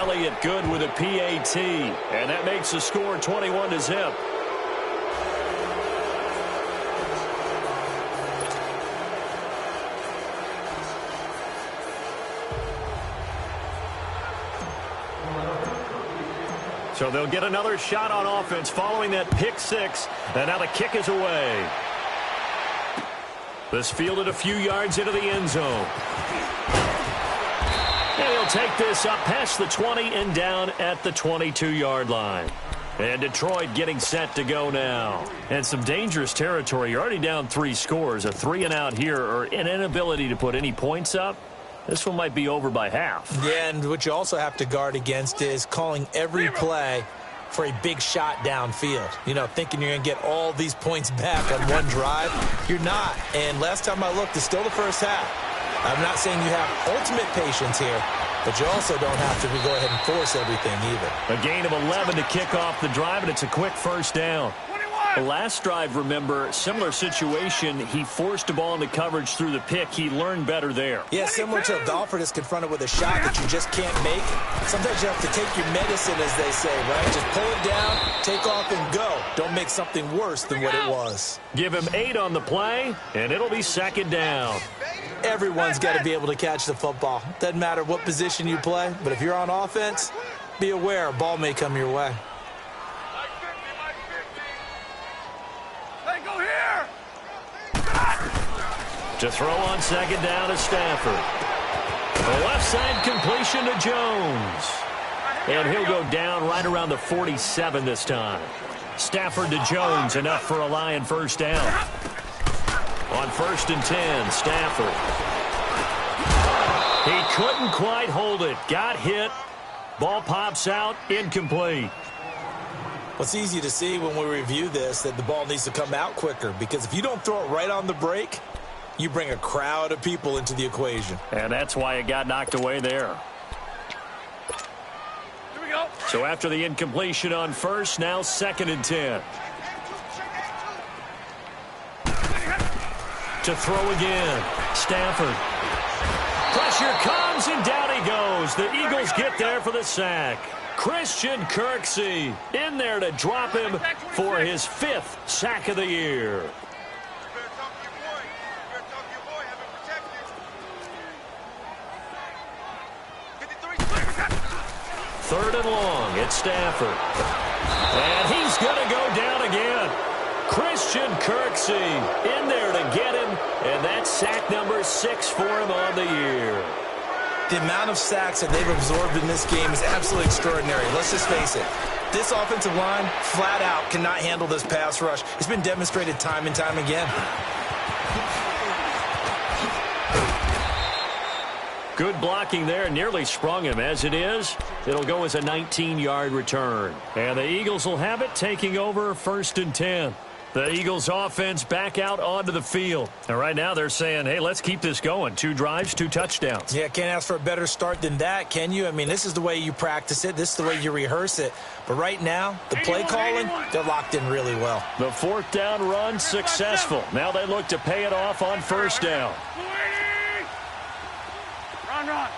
Elliott good with a PAT. And that makes the score 21-0. So they'll get another shot on offense following that pick six. And now the kick is away. This fielded a few yards into the end zone. And he'll take this up past the 20 and down at the 22-yard line. And Detroit getting set to go now. And some dangerous territory. You're already down 3 scores. A 3-and-out here or an inability to put any points up. This one might be over by half. Yeah, and what you also have to guard against is calling every play for a big shot downfield. You know, thinking you're going to get all these points back on one drive. You're not. And last time I looked, it's still the first half. I'm not saying you have ultimate patience here, but you also don't have to go ahead and force everything either. A gain of 11 to kick off the drive, and it's a quick first down. The last drive, remember, similar situation. He forced a ball into coverage through the pick. He learned better there. Yeah, similar to a golfer that's confronted with a shot that you just can't make. Sometimes you have to take your medicine, as they say, right? Just pull it down, take off, and go. Don't make something worse than what it was. Give him 8 on the play, and it'll be second down. Everyone's got to be able to catch the football. Doesn't matter what position you play, but if you're on offense, be aware a ball may come your way. To throw on second down is Stafford. The left side completion to Jones. And he'll go down right around the 47 this time. Stafford to Jones, enough for a Lion first down. On 1st and 10, Stafford. He couldn't quite hold it. Got hit. Ball pops out, incomplete. Well, it's easy to see when we review this that the ball needs to come out quicker, because if you don't throw it right on the break, you bring a crowd of people into the equation. And that's why it got knocked away there. Here we go. So after the incompletion on 1st, now 2nd and 10. To throw again, Stafford. Pressure comes, and down he goes. The Eagles get there for the sack. Christian Kirksey in there to drop him for his 5th sack of the year. 3rd and long, it's Stafford. And he's going to go down again. Christian Kirksey in there to get him, and that's sack number 6 for him on the year. The amount of sacks that they've absorbed in this game is absolutely extraordinary. Let's just face it. This offensive line, flat out, cannot handle this pass rush. It's been demonstrated time and time again. Good blocking there, nearly sprung him. As it is, it'll go as a 19-yard return. And the Eagles will have it, taking over 1st and 10. The Eagles offense back out onto the field. And right now they're saying, hey, let's keep this going. 2 drives, 2 touchdowns. Yeah, can't ask for a better start than that, can you? I mean, this is the way you practice it. This is the way you rehearse it. But right now, the play calling, they're locked in really well. The 4th down run successful. Now they look to pay it off on 1st down. Run, run.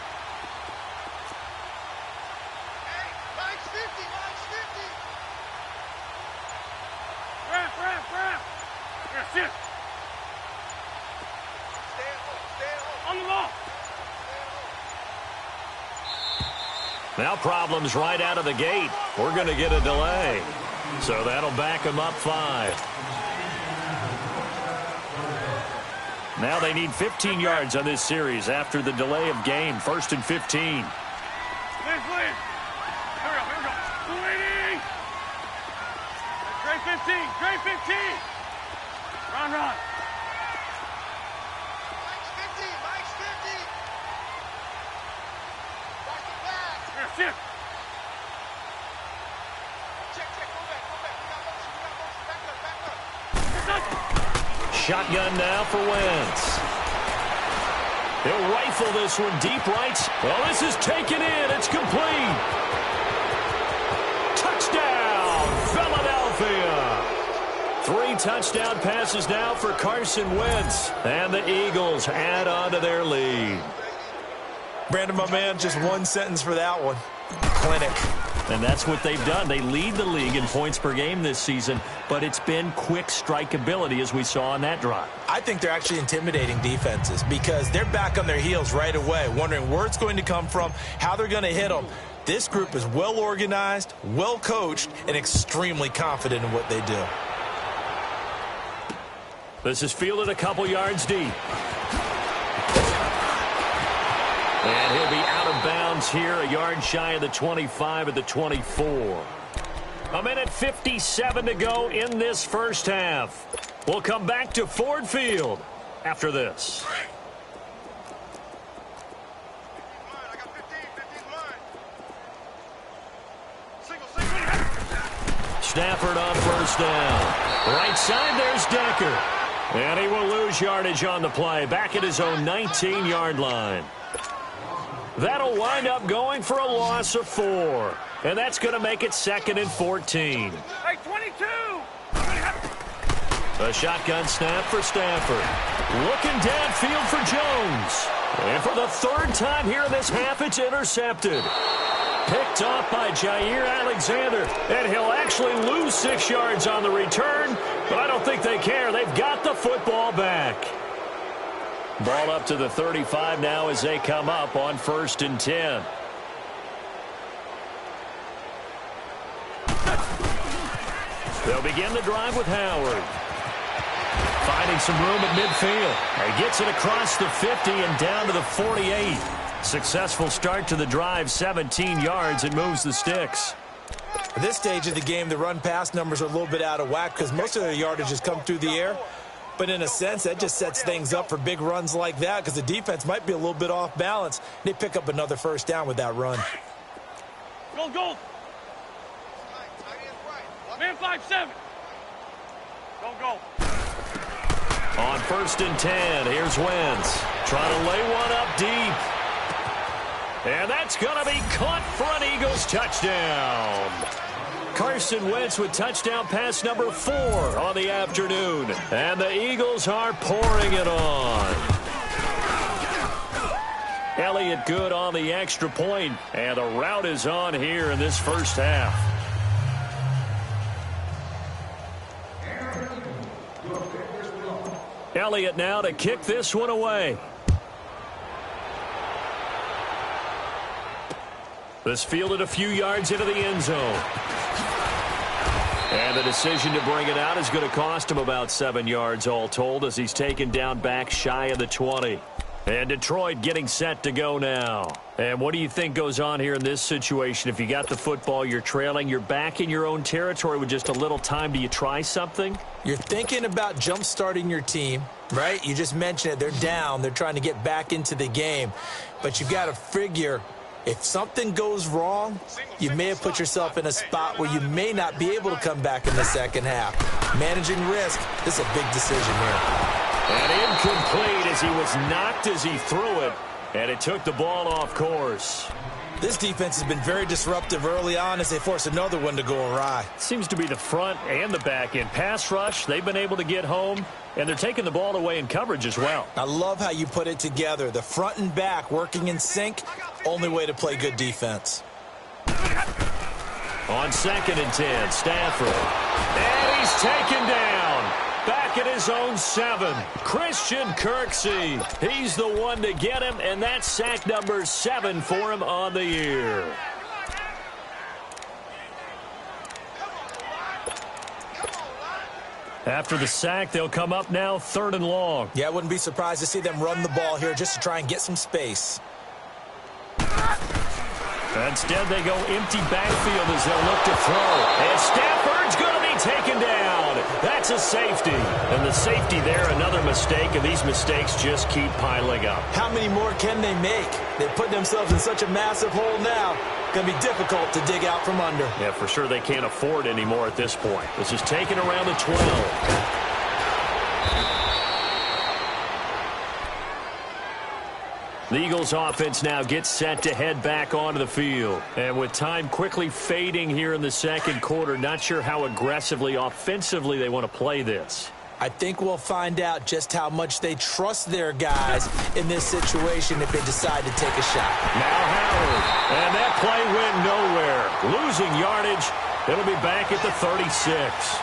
Sit. On the ball. Now problems right out of the gate. We're going to get a delay. So that'll back them up 5. Now they need 15 yards on this series after the delay of game. 1st and 15. Please. Here we go. Waiting. Gray 15. Gray 15. Run, run. Mike's 50. Mike's 50. Watch the pass. Here, sit. Check. Go back. We got motion. Back up. Shotgun now for Wentz. He'll rifle this one deep right. Well, this is taken in. It's complete. Touchdown, Philadelphia. 3 touchdown passes now for Carson Wentz. And the Eagles add on to their lead. Brandon, my man, just one sentence for that one. Clinic. And that's what they've done. They lead the league in points per game this season, but it's been quick strike ability as we saw on that drive. I think they're actually intimidating defenses because they're back on their heels right away, wondering where it's going to come from, how they're going to hit them. This group is well organized, well coached, and extremely confident in what they do. This is fielded a couple yards deep. And he'll be out of bounds here, a yard shy of the 25 at the 24. A minute 57 to go in this first half. We'll come back to Ford Field after this. I got 15 line. Single. Stafford on first down. Right side, there's Decker. And he will lose yardage on the play, back at his own 19-yard line. That'll wind up going for a loss of 4. And that's going to make it 2nd and 14. Hey, 22! A shotgun snap for Stafford. Looking downfield for Jones. And for the 3rd time here in this half, it's intercepted. Picked off by Jair Alexander. And he'll actually lose 6 yards on the return. But I don't think they care. They've got the football back. Ball up to the 35 now as they come up on 1st and 10. They'll begin the drive with Howard. Finding some room at midfield. He gets it across the 50 and down to the 48. Successful start to the drive, 17 yards, and moves the sticks. At this stage of the game, the run-pass numbers are a little bit out of whack because most of their yardage has come through the air. But in a sense, that just sets things up for big runs like that because the defense might be a little bit off balance. They pick up another first down with that run. Go. Man 5-7. Go. On 1st and 10, here's Wentz. Trying to lay one up deep. And that's going to be caught for an Eagles touchdown. Carson Wentz with touchdown pass number 4 on the afternoon. And the Eagles are pouring it on. Elliott good on the extra point, and the route is on here in this first half. Elliott now to kick this one away. This fielded a few yards into the end zone. And the decision to bring it out is going to cost him about 7 yards all told as he's taken down back shy of the 20. And Detroit getting set to go now. And what do you think goes on here in this situation? If you got the football, you're trailing, you're back in your own territory with just a little time. Do you try something? You're thinking about jump-starting your team, right? You just mentioned it. They're down. They're trying to get back into the game. But you've got to figure if something goes wrong, you may have put yourself in a spot where you may not be able to come back in the second half. Managing risk, this is a big decision here. And incomplete as he was knocked as he threw it. And it took the ball off course. This defense has been very disruptive early on as they force another one to go awry. Seems to be the front and the back end. Pass rush, they've been able to get home. And they're taking the ball away in coverage as well. I love how you put it together. The front and back working in sync. Only way to play good defense. On 2nd and 10, Stafford. And he's taken down. Back at his own 7. Christian Kirksey. He's the one to get him, and that's sack number 7 for him on the year. After the sack, they'll come up now 3rd and long. Yeah, I wouldn't be surprised to see them run the ball here just to try and get some space. Instead, they go empty backfield as they'll look to throw. And Stafford's going to be taken down. That's a safety. And the safety there, another mistake, and these mistakes just keep piling up. How many more can they make? They put themselves in such a massive hole now. Going to be difficult to dig out from under. Yeah, for sure they can't afford anymore at this point. This is taken around the 12. The Eagles offense now gets set to head back onto the field. And with time quickly fading here in the second quarter, not sure how aggressively, offensively they want to play this. I think we'll find out just how much they trust their guys in this situation if they decide to take a shot. Now Howard, and that play went nowhere. Losing yardage, it'll be back at the 36.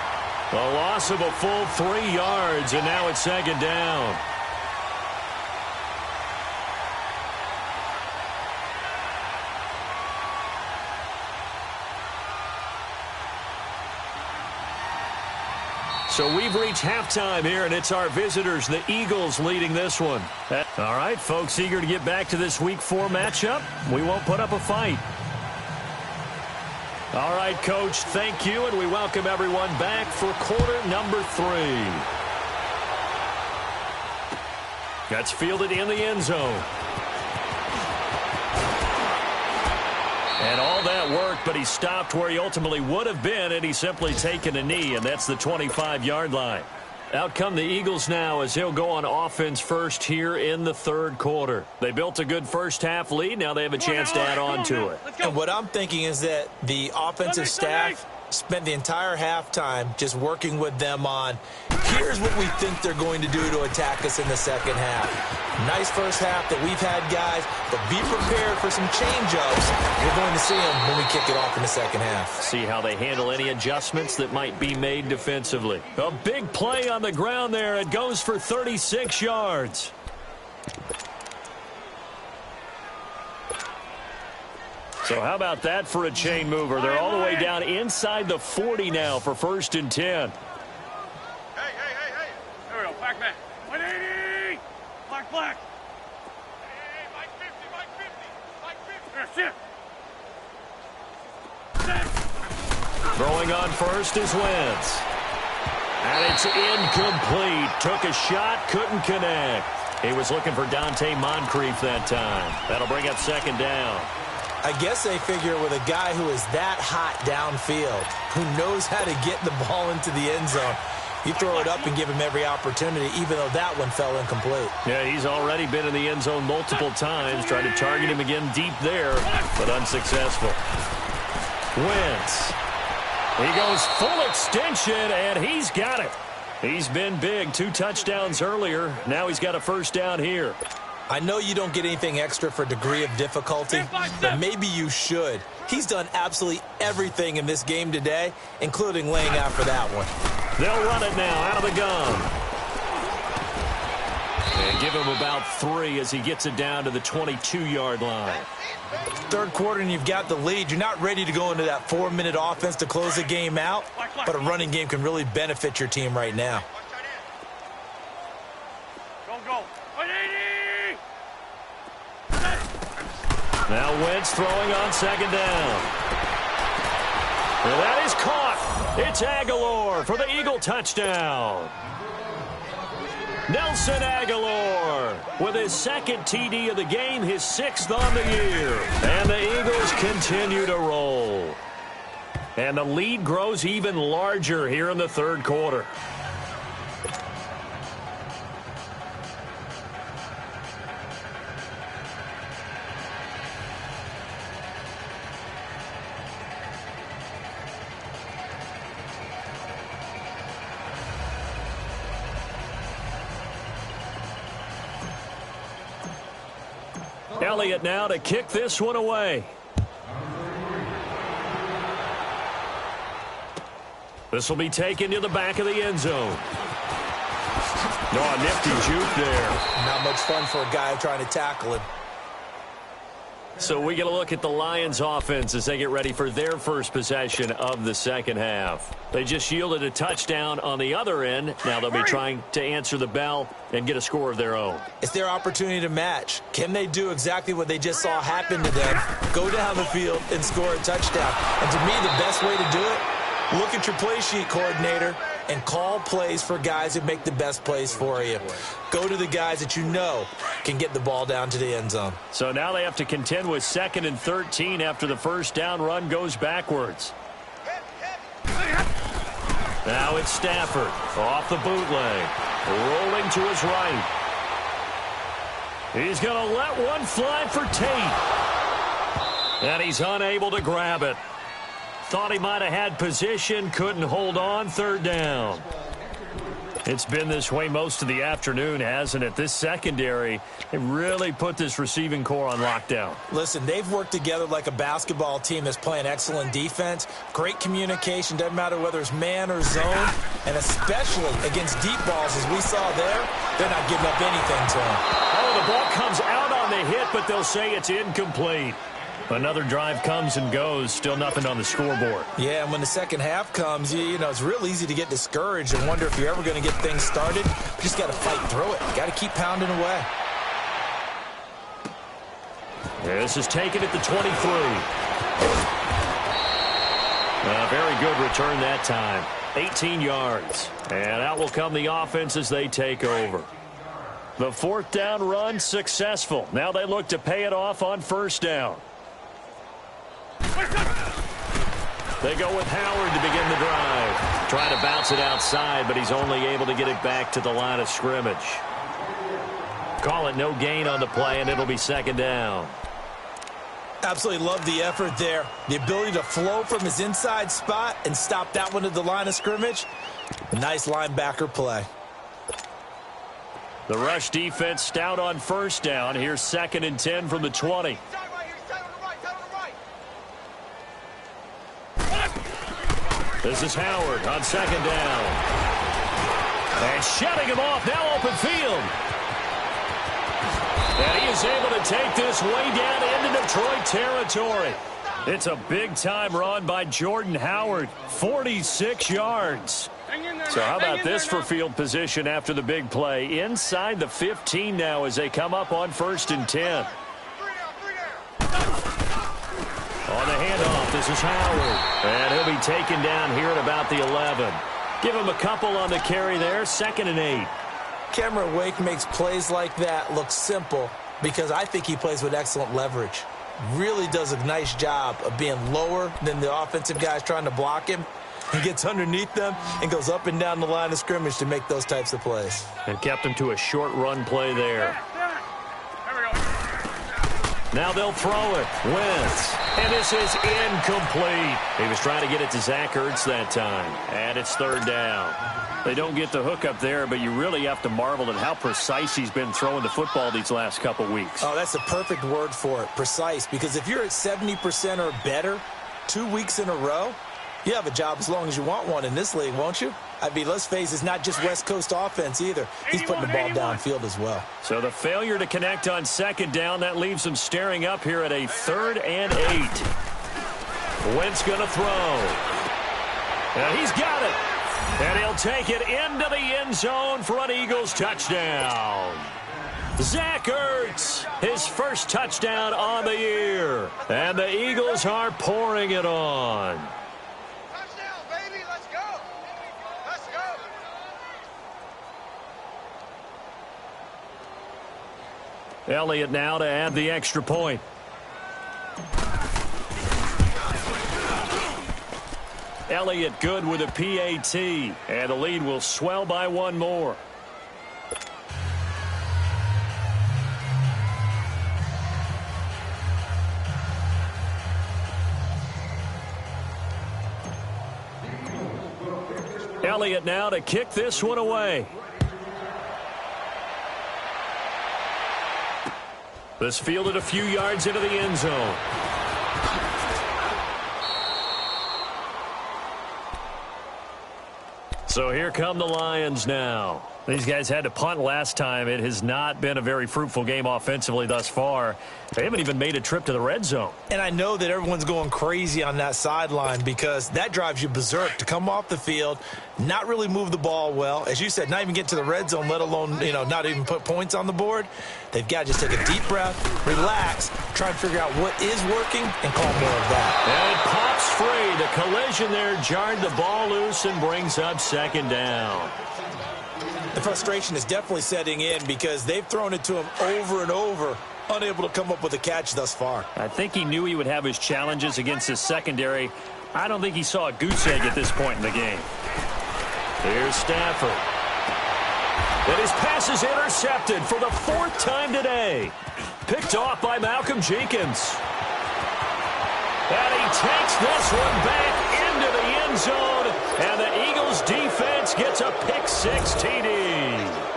A loss of a full 3 yards, and now it's second down. So we've reached halftime here, and it's our visitors, the Eagles, leading this one. All right, folks, eager to get back to this Week 4 matchup. We won't put up a fight. All right, Coach, thank you, and we welcome everyone back for quarter number 3. That's fielded in the end zone. And all that work, but he stopped where he ultimately would have been, and he's simply taken a knee, and that's the 25-yard line. Out come the Eagles now as he'll go on offense first here in the third quarter. They built a good first-half lead. Now they have a chance to add on to it. And what I'm thinking is that the offensive staff spent the entire halftime just working with them on, here's what we think they're going to do to attack us in the second half. Nice first half that we've had, guys, but be prepared for some change-ups. We're going to see them when we kick it off in the second half. See how they handle any adjustments that might be made defensively. A big play on the ground there. It goes for 36 yards. So how about that for a chain mover? They're all the way down inside the 40 now for 1st and 10. Hey. There we go. Back. 180. Black. Hey, Mike 50. There, sit. Throwing on first is Wentz. And it's incomplete. Took a shot, couldn't connect. He was looking for Dante Moncrief that time. That'll bring up second down. I guess they figure with a guy who is that hot downfield, who knows how to get the ball into the end zone, you throw it up and give him every opportunity, even though that one fell incomplete. Yeah, he's already been in the end zone multiple times, tried to target him again deep there, but unsuccessful. Wentz. He goes full extension, and he's got it. He's been big. 2 touchdowns earlier. Now he's got a first down here. I know you don't get anything extra for degree of difficulty, but maybe you should. He's done absolutely everything in this game today, including laying out for that one. They'll run it now out of the gun. And give him about 3 as he gets it down to the 22-yard line. Third quarter and you've got the lead. You're not ready to go into that 4-minute offense to close the game out, but a running game can really benefit your team right now. Go. 180. Now Wentz throwing on second down. And that is caught. It's Aguilar for the Eagle touchdown. Nelson Aguilar with his second TD of the game, his 6th on the year. And the Eagles continue to roll. And the lead grows even larger here in the third quarter. Elliott now to kick this one away. This will be taken to the back of the end zone. No, a nifty juke there. Not much fun for a guy trying to tackle him. So we get a look at the Lions offense as they get ready for their first possession of the second half. They just yielded a touchdown on the other end. Now they'll be trying to answer the bell and get a score of their own. It's their opportunity to match. Can they do exactly what they just saw happen to them? Go down the field and score a touchdown. And to me, the best way to do it, look at your play sheet coordinator and call plays for guys who make the best plays for you. Go to the guys that you know can get the ball down to the end zone. So now they have to contend with 2nd and 13 after the first down run goes backwards. Now it's Stafford off the bootleg, rolling to his right. He's going to let one fly for Tate. And he's unable to grab it. Thought he might have had position, couldn't hold on, third down. It's been this way most of the afternoon, hasn't it? This secondary, they really put this receiving core on lockdown. Listen, they've worked together like a basketball team that's playing excellent defense. Great communication, doesn't matter whether it's man or zone. And especially against deep balls, as we saw there, they're not giving up anything to them. Oh, the ball comes out on the hit, but they'll say it's incomplete. Another drive comes and goes, still nothing on the scoreboard. Yeah, and when the second half comes, you know, it's real easy to get discouraged and wonder if you're ever going to get things started. You just got to fight through it. You got to keep pounding away. This is taken at the 23. A very good return that time. 18 yards. And out will come the offense as they take over. The fourth down run successful. Now they look to pay it off on first down. They go with Howard to begin the drive. Trying to bounce it outside, but he's only able to get it back to the line of scrimmage. Call it no gain on the play, and it'll be second down. Absolutely love the effort there. The ability to flow from his inside spot and stop that one at the line of scrimmage. A nice linebacker play. The rush defense stout on first down. Here's 2nd and 10 from the 20. This is Howard on second down. And shutting him off, now open field. And he is able to take this way down into Detroit territory. It's a big-time run by Jordan Howard, 46 yards. So how about this for field position after the big play? Inside the 15 now as they come up on 1st and 10. On the handoff, this is Howard. And he'll be taken down here at about the 11. Give him a couple on the carry there, 2nd and 8. Cameron Wake makes plays like that look simple because I think he plays with excellent leverage. Really does a nice job of being lower than the offensive guys trying to block him. He gets underneath them and goes up and down the line of scrimmage to make those types of plays. And kept him to a short run play there. Now they'll throw it. Wentz. And this is incomplete. He was trying to get it to Zach Ertz that time. And it's 3rd down. They don't get the hook up there, but you really have to marvel at how precise he's been throwing the football these last couple weeks. Oh, that's the perfect word for it, precise. Because if you're at 70% or better 2 weeks in a row, you have a job as long as you want one in this league, won't you? I mean, let's face it, it's not just West Coast offense either. He's putting the ball downfield as well. So the failure to connect on 2nd down, that leaves him staring up here at a 3rd and 8. Wentz going to throw. And he's got it. And he'll take it into the end zone for an Eagles touchdown. Zach Ertz, his first touchdown on the year. And the Eagles are pouring it on. Elliott now to add the extra point. Elliott good with a PAT, and the lead will swell by one more. Elliott now to kick this one away. This fielded a few yards into the end zone. So here come the Lions now. These guys had to punt last time. It has not been a very fruitful game offensively thus far. They haven't even made a trip to the red zone. And I know that everyone's going crazy on that sideline because that drives you berserk to come off the field, not really move the ball well. As you said, not even get to the red zone, let alone, not even put points on the board. They've got to just take a deep breath, relax, try and figure out what is working, and call more of that. And it pops free. The collision there jarred the ball loose and brings up 2nd down. The frustration is definitely setting in because they've thrown it to him over and over, unable to come up with a catch thus far. I think he knew he would have his challenges against his secondary. I don't think he saw a goose egg at this point in the game. Here's Stafford. And his pass is intercepted for the 4th time today. Picked off by Malcolm Jenkins. And he takes this one back into the end zone. And the Eagles defense Pitts gets a pick six TD.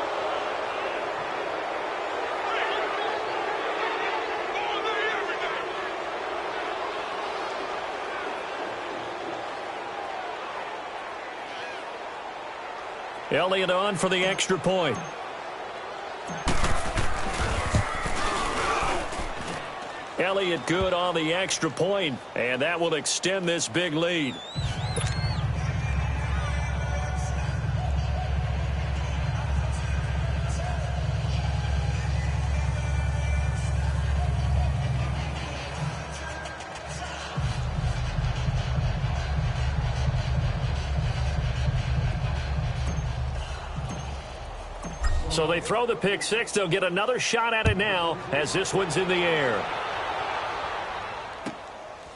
Elliott on for the extra point. Elliott good on the extra point, and that will extend this big lead. So they throw the pick six. They'll get another shot at it now as this one's in the air.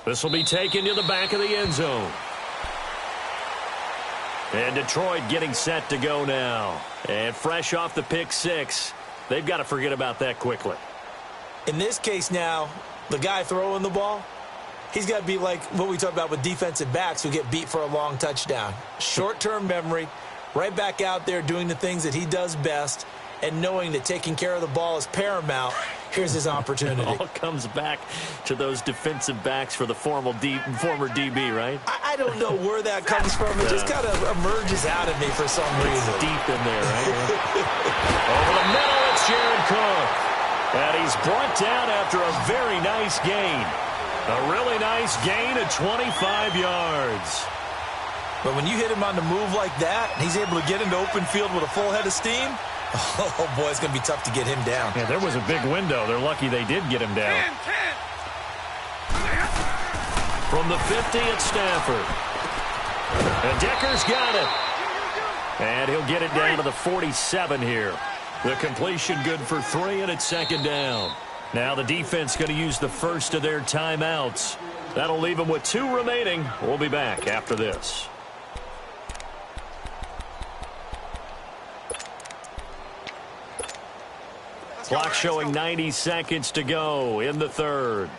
This will be taken to the back of the end zone. And Detroit getting set to go now. And fresh off the pick six, they've got to forget about that quickly. In this case now, the guy throwing the ball, he's got to be like what we talked about with defensive backs who get beat for a long touchdown. Short-term memory. Right back out there doing the things that he does best and knowing that taking care of the ball is paramount. Here's his opportunity. It all comes back to those defensive backs for the former DB, right? I don't know where that comes from. It just kind of emerges out of me for some reason. It's deep in there, right? Over the middle, it's Jared Cook. And he's brought down after a very nice gain. A really nice gain of 25 yards. But when you hit him on the move like that, and he's able to get into open field with a full head of steam, oh, boy, it's going to be tough to get him down. Yeah, there was a big window. They're lucky they did get him down. 10. From the 50 at Stafford. And Decker's got it. And he'll get it down to the 47 here. The completion good for 3, and it's second down. Now the defense going to use the first of their timeouts. That'll leave them with 2 remaining. We'll be back after this. Clock showing 90 seconds to go in the third.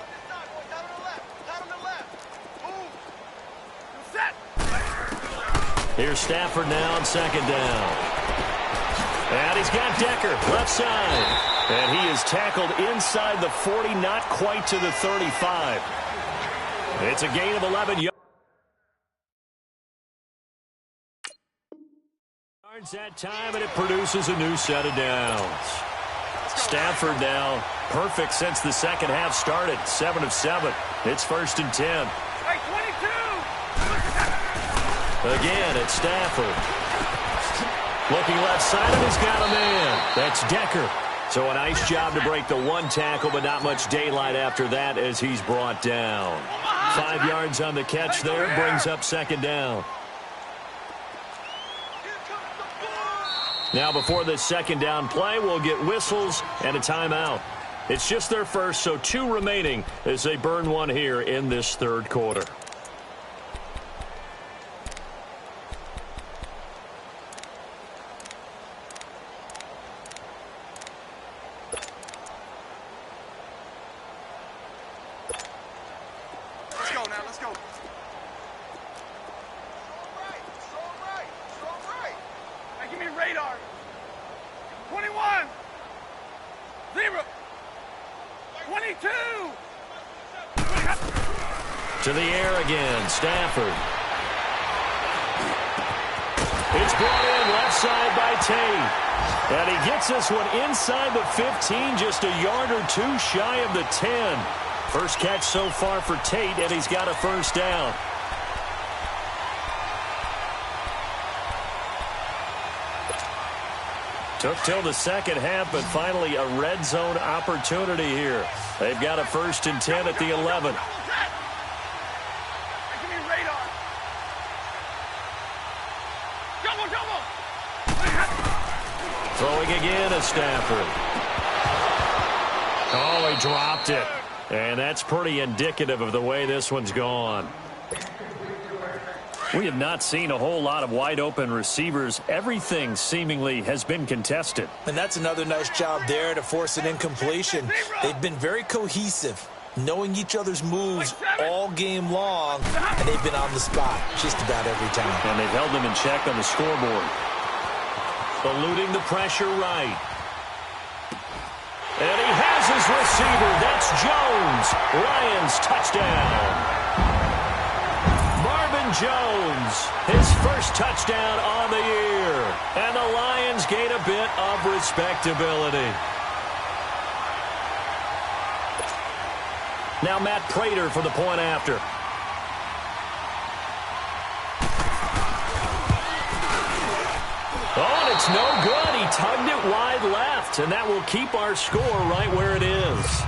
Here's Stafford now on second down. And he's got Decker left side. And he is tackled inside the 40, not quite to the 35. It's a gain of 11 yards that time, and it produces a new set of downs. Stafford now perfect since the second half started. 7 of 7. It's 1st and 10. Again, it's Stafford. Looking left side, and he's got a man. That's Decker. So a nice job to break the 1 tackle, but not much daylight after that as he's brought down. 5 yards on the catch there, brings up second down. Now before this second down play, we'll get whistles and a timeout. It's just their first, so 2 remaining as they burn 1 here in this third quarter. Let's go. Hey, give me radar. 21. 0. 22. To the air again, Stafford. It's brought in left side by Tate. And he gets this one inside the 15, just a yard or 2 shy of the 10. First catch so far for Tate, and he's got a first down. Took till the second half, but finally a red zone opportunity here. They've got a 1st and 10 at the 11. Throwing again is Stafford. Oh, he dropped it. And that's pretty indicative of the way this one's gone. We have not seen a whole lot of wide-open receivers. Everything seemingly has been contested. And that's another nice job there to force an incompletion. They've been very cohesive. knowing each other's moves all game long, and they've been on the spot just about every time. And they've held them in check on the scoreboard. Eluding the pressure right. And he has his receiver. That's Jones. Lions touchdown. Marvin Jones, his first touchdown on the year. And the Lions gain a bit of respectability. Now Matt Prater for the point after. Oh, and it's no good. He tugged it wide left, and that will keep our score right where it is.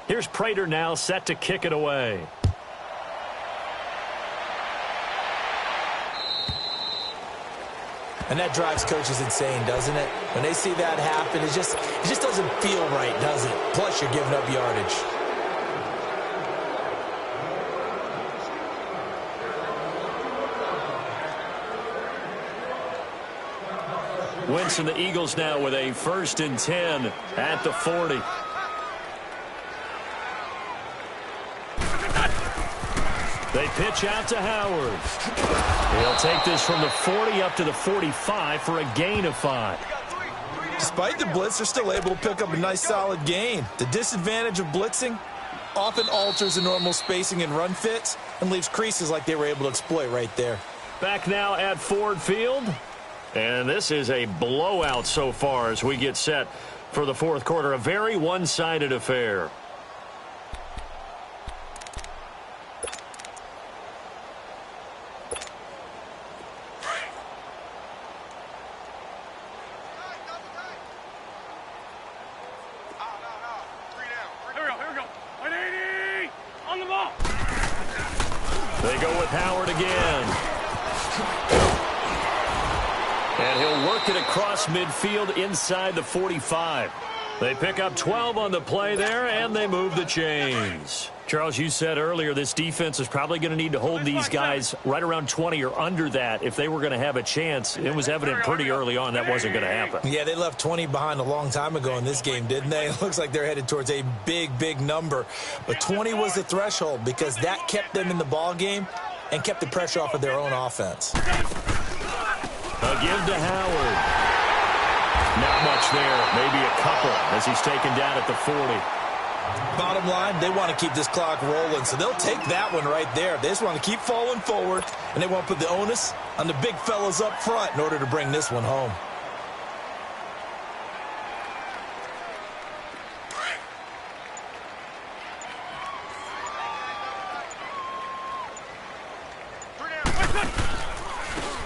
Here's Prater now set to kick it away. And that drives coaches insane, doesn't it? When they see that happen, it just doesn't feel right, does it? Plus, you're giving up yardage. Wentz and the Eagles now with a 1st and 10 at the 40. They pitch out to Howard. He'll take this from the 40 up to the 45 for a gain of 5. Despite the blitz, they're still able to pick up a nice, solid gain. The disadvantage of blitzing often alters the normal spacing and run fits and leaves creases like they were able to exploit right there. Back now at Ford Field. And this is a blowout so far as we get set for the 4th quarter. A very one-sided affair. They go with Howard again. And he'll work it across midfield inside the 45. They pick up 12 on the play there, and they move the chains. Charles, you said earlier this defense is probably going to need to hold these guys right around 20 or under that if they were going to have a chance. It was evident pretty early on that wasn't going to happen. Yeah, they left 20 behind a long time ago in this game, didn't they? It looks like they're headed towards a big, big number. But 20 was the threshold because that kept them in the ball game and kept the pressure off of their own offense. A give to Howard. Not much there. Maybe a couple as he's taken down at the 40. Bottom line, they want to keep this clock rolling, so they'll take that one right there. They just want to keep falling forward, and they want to put the onus on the big fellas up front in order to bring this one home.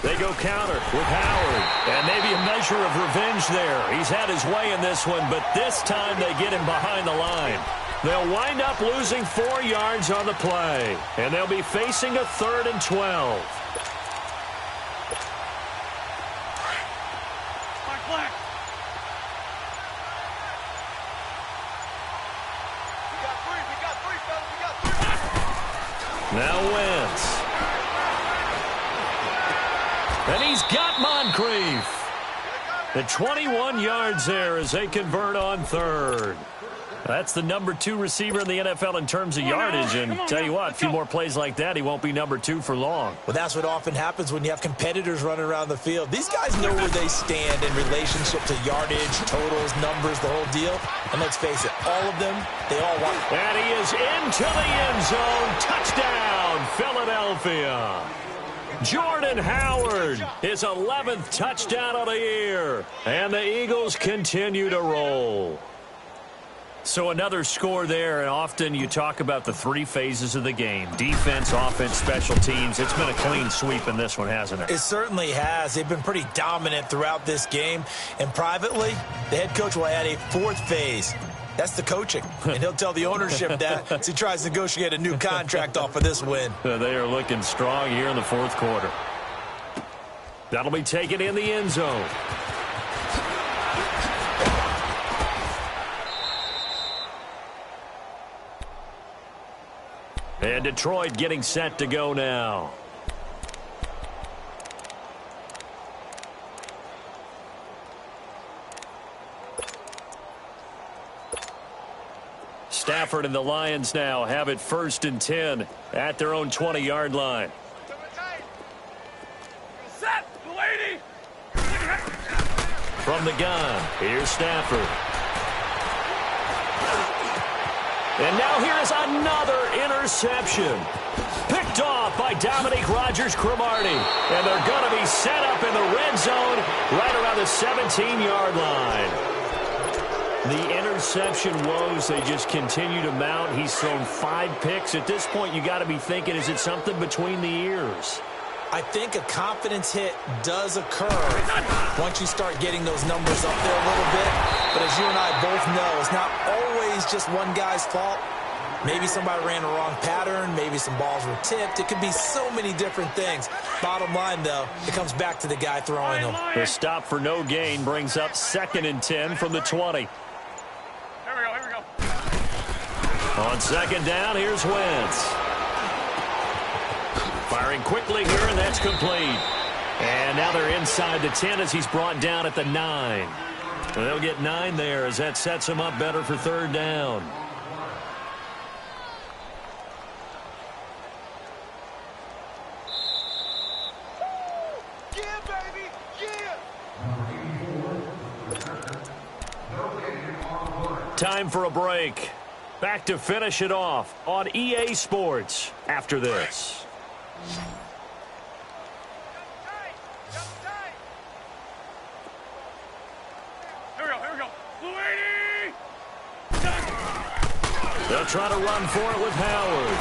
They go counter with Howard. And maybe a measure of revenge there. He's had his way in this one, but this time they get him behind the line. They'll wind up losing 4 yards on the play. And they'll be facing a 3rd and 12. Now Wentz. And he's got Moncrief. The 21 yards there as they convert on 3rd. That's the number 2 receiver in the NFL in terms of yardage. And tell you what, a few more plays like that, he won't be number 2 for long. Well, that's what often happens when you have competitors running around the field. These guys know where they stand in relationship to yardage, totals, numbers, the whole deal. And let's face it, all of them, they all want it. And he is into the end zone. Touchdown, Philadelphia. Jordan Howard, his 11th touchdown of the year. And the Eagles continue to roll. So another score there, and often you talk about the 3 phases of the game. Defense, offense, special teams. It's been a clean sweep in this one, hasn't it? It certainly has. They've been pretty dominant throughout this game. And privately, the head coach will add a 4th phase. That's the coaching. And he'll tell the ownership that as he tries to negotiate a new contract off of this win. They are looking strong here in the fourth quarter. That'll be taken in the end zone. And Detroit getting set to go now. Stafford and the Lions now have it 1st and 10 at their own 20-yard line. Set, lady. From the gun, here's Stafford. And now here's another interception. Picked off by Dominique Rodgers-Cromartie. And they're going to be set up in the red zone right around the 17-yard line. The interception woes, they just continue to mount. He's thrown 5 picks. At this point, you got to be thinking, is it something between the ears? I think a confidence hit does occur once you start getting those numbers up there a little bit. But as you and I both know, it's not always just one guy's fault. Maybe somebody ran a wrong pattern. Maybe some balls were tipped. It could be so many different things. Bottom line, though, it comes back to the guy throwing them. The stop for no gain brings up 2nd and 10 from the 20. Here we go. On 2nd down, here's Wentz. Firing quickly here, and that's complete. And now they're inside the 10 as he's brought down at the 9. And they'll get 9 there as that sets him up better for 3rd down. Yeah, baby. Yeah. Time for a break. Back to finish it off on EA Sports after this. Here we go. Blue 80. They'll try to run for it with Howard.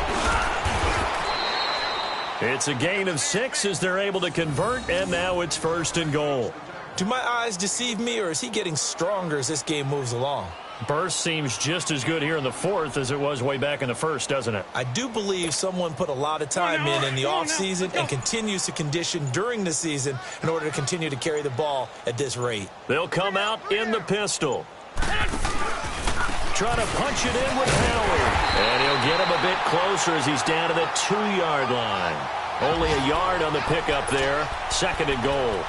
It's a gain of 6 as they're able to convert, and now it's 1st and goal. Do my eyes deceive me, or is he getting stronger as this game moves along? Burst seems just as good here in the 4th as it was way back in the 1st, doesn't it? I do believe someone put a lot of time in the offseason and continues to condition during the season in order to continue to carry the ball at this rate. They'll come out in the pistol. Trying to punch it in with Howard. And he'll get him a bit closer as he's down to the 2-yard line. Only a yard on the pickup there. 2nd and goal.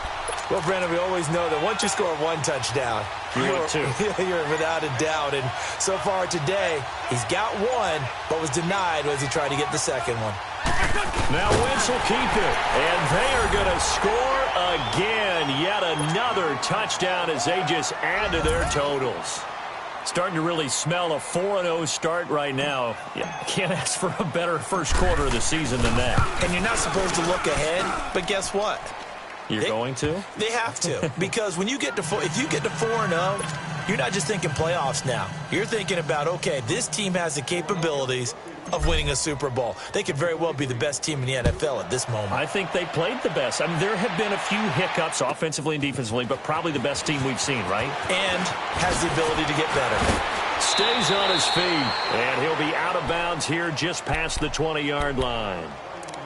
Well, Brandon, we always know that once you score 1 touchdown, you're without a doubt. And so far today, he's got 1, but was denied as he tried to get the 2nd one. Now Wentz will keep it. And they are going to score again. Yet another touchdown as they just add to their totals. Starting to really smell a 4-0 start right now. You can't ask for a better first quarter of the season than that. And you're not supposed to look ahead, but guess what? You're going to? They have to. Because when you get to if you get to 4-0, you're not just thinking playoffs now. You're thinking about, okay, this team has the capabilities of winning a Super Bowl. They could very well be the best team in the NFL at this moment. I think they played the best. I mean, there have been a few hiccups offensively and defensively, but probably the best team we've seen, right? And has the ability to get better. Stays on his feet, and he'll be out of bounds here just past the 20-yard line.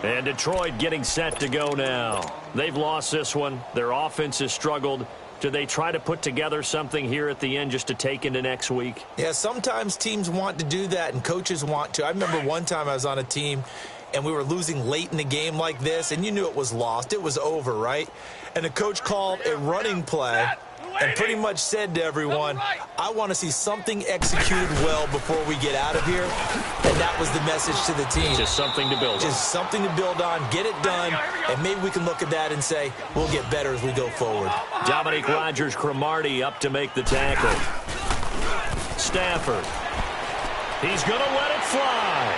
And Detroit getting set to go now. They've lost this one. Their offense has struggled. Do they try to put together something here at the end just to take into next week? Yeah, sometimes teams want to do that and coaches want to. I remember one time I was on a team and we were losing late in the game like this, and you knew it was lost. It was over, right? And the coach called a running play and pretty much said to everyone, I want to see something executed well before we get out of here. And that was the message to the team. Just something to build on. Just something to build on, get it done, and maybe we can look at that and say, we'll get better as we go forward. Dominique Rodgers-Cromartie up to make the tackle. Stafford. He's going to let it fly.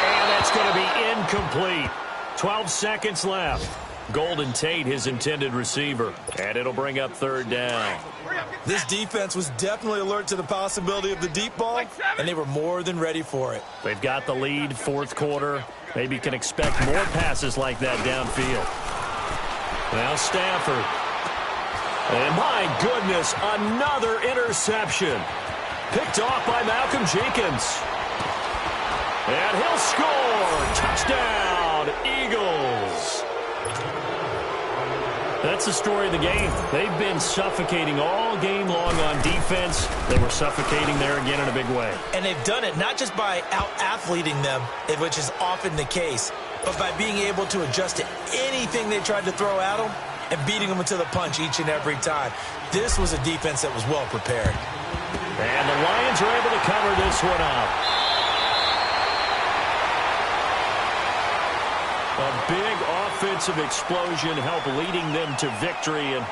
And that's going to be incomplete. 12 seconds left. Golden Tate, his intended receiver. And it'll bring up 3rd down. This defense was definitely alert to the possibility of the deep ball, and they were more than ready for it. They've got the lead, 4th quarter. Maybe can expect more passes like that downfield. Now Stafford. And my goodness, another interception. Picked off by Malcolm Jenkins. And he'll score. Touchdown, Eagles. That's the story of the game. They've been suffocating all game long on defense. They were suffocating there again in a big way. And they've done it not just by out-athleting them, which is often the case, but by being able to adjust to anything they tried to throw at them and beating them to the punch each and every time. This was a defense that was well prepared. And the Lions are able to cover this one up. A big offensive explosion helped leading them to victory. And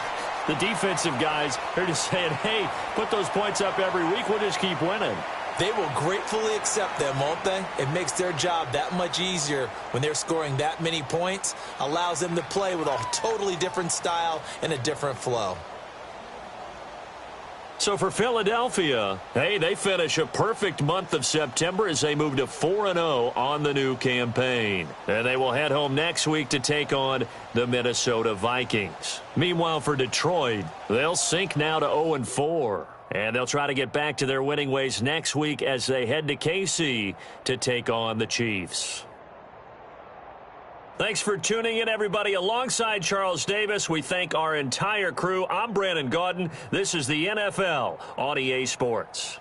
the defensive guys are just saying, hey, put those points up every week. We'll just keep winning. They will gratefully accept them, won't they? It makes their job that much easier when they're scoring that many points. Allows them to play with a totally different style and a different flow. So for Philadelphia, hey, they finish a perfect month of September as they move to 4-0 on the new campaign. And they will head home next week to take on the Minnesota Vikings. Meanwhile, for Detroit, they'll sink now to 0-4. And they'll try to get back to their winning ways next week as they head to KC to take on the Chiefs. Thanks for tuning in, everybody. Alongside Charles Davis, we thank our entire crew. I'm Brandon Gaudin. This is the NFL on EA Sports.